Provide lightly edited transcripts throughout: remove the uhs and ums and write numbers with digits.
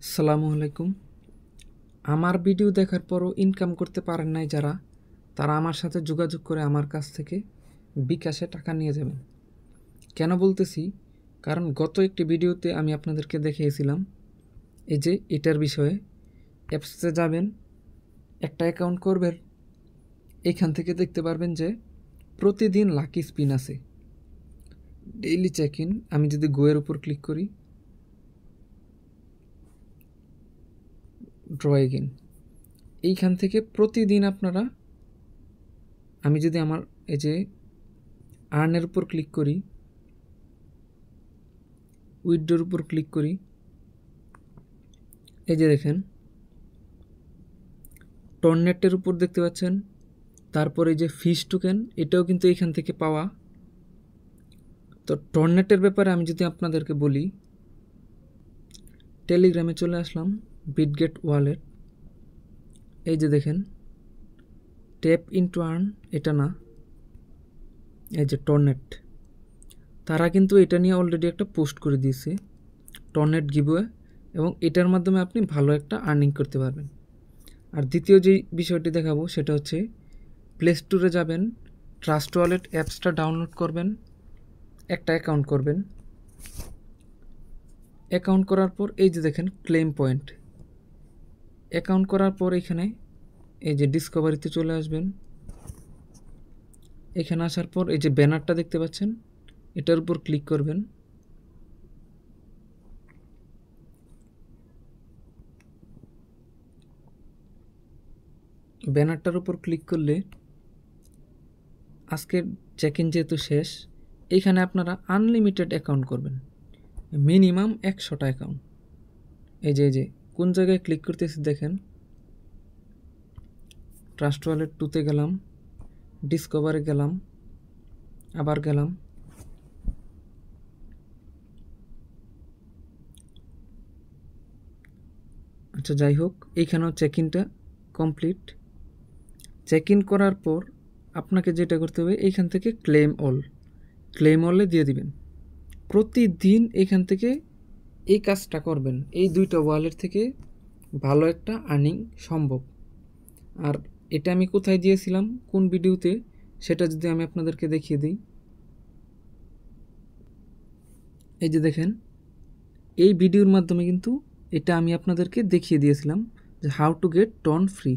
আসসালামু আলাইকুম। আমার ভিডিও দেখার পরও ইনকাম করতে পারেন নাই যারা, তারা আমার সাথে যোগাযোগ করে আমার কাছ থেকে বিকাশে টাকা নিয়ে যাবেন। কেন বলতেছি? কারণ গত একটি ভিডিওতে আমি আপনাদেরকে দেখিয়েছিলাম এই যে এটার বিষয়ে। অ্যাপসে যাবেন, একটা অ্যাকাউন্ট করবেন, এখান থেকে দেখতে পারবেন যে প্রতিদিন লাকি স্পিন আছে, ডেইলি চেক ইন। আমি যদি গোয়ের উপর ক্লিক করি, ড্র এগেইন, এইখান থেকে প্রতিদিন আপনারা, আমি যদি আমার এই যে আর্নের উপর ক্লিক করি, উইথড্রোর উপর ক্লিক করি, এই যে দেখেন টর্নেটের উপর দেখতে পাচ্ছেন। তারপরে এই যে ফিশ টোকেন, এটাও কিন্তু এখান থেকে পাওয়া। তো টর্নেটের ব্যাপারে আমি যদি আপনাদেরকে বলি, টেলিগ্রামে চলে আসলাম, বিটগেট ওয়ালেট, এই যে দেখেন ট্যাপ ইনটু আর্ন, এটা না, এই যে টর্নেট, তারা কিন্তু এটা নিয়ে অলরেডি একটা পোস্ট করে দিয়েছে, টর্নেট গিভওয়ে, এবং এটার মাধ্যমে আপনি ভালো একটা আর্নিং করতে পারবেন। আর দ্বিতীয় যে বিষয়টি দেখাবো সেটা হচ্ছে প্লে স্টোরে যাবেন, ট্রাস্ট ওয়ালেট অ্যাপসটা ডাউনলোড করবেন, একটা অ্যাকাউন্ট করবেন। অ্যাকাউন্ট করার পর এই যে দেখেন ক্লেম পয়েন্ট, অ্যাকাউন্ট করার পর এখানে এই যে ডিসকভারিতে চলে আসবেন। এখানে আসার পর এই যে ব্যানারটা দেখতে পাচ্ছেন, এটার উপর ক্লিক করবেন। ব্যানারটার উপর ক্লিক করলে আজকের চেক ইন যেহেতু শেষ, এইখানে আপনারা আনলিমিটেড অ্যাকাউন্ট করবেন, মিনিমাম 100টা অ্যাকাউন্ট। এই যে কোন জায়গায় ক্লিক করতেছি দেখেন, ট্রাস্ট ওয়ালেট 2তে গেলাম, ডিসকভারে গেলাম, আবার গেলাম, আচ্ছা যাই হোক, এইখানেও চেক ইনটা কমপ্লিট। চেক ইন করার পর আপনাকে যেটা করতে হবে, এইখান থেকে ক্লেম অলে দিয়ে দিবেন। প্রতিদিন এখান থেকে এই কাজটা করবেন, এই দুইটা ওয়ালেট থেকে ভালো একটা আর্নিং সম্ভব। আর এটা আমি কোথায় দিয়েছিলাম, কোন ভিডিওতে, সেটা যদি আমি আপনাদেরকে দেখিয়ে দিই, এই যে দেখেন এই ভিডিওর মাধ্যমে কিন্তু এটা আমি আপনাদেরকে দেখিয়ে দিয়েছিলাম যে how to get ton free.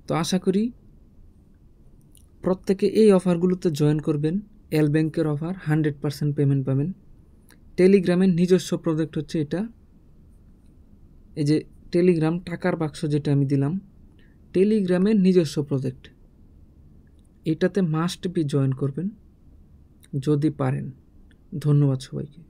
তো আশা করি প্রত্যেকে এই অফারগুলোতে জয়েন করবেন। এল ব্যাংকের অফার, 100% পেমেন্ট পাবেন। টেলিগ্রামের নিজস্ব প্রজেক্ট হচ্ছে এটা, এই যে টেলিগ্রাম টাকার বাক্স যেটা আমি দিলাম, টেলিগ্রামের নিজস্ব প্রজেক্ট, এটাতে মাস্ট বি জয়েন করবেন যদি পারেন। ধন্যবাদ সবাইকে।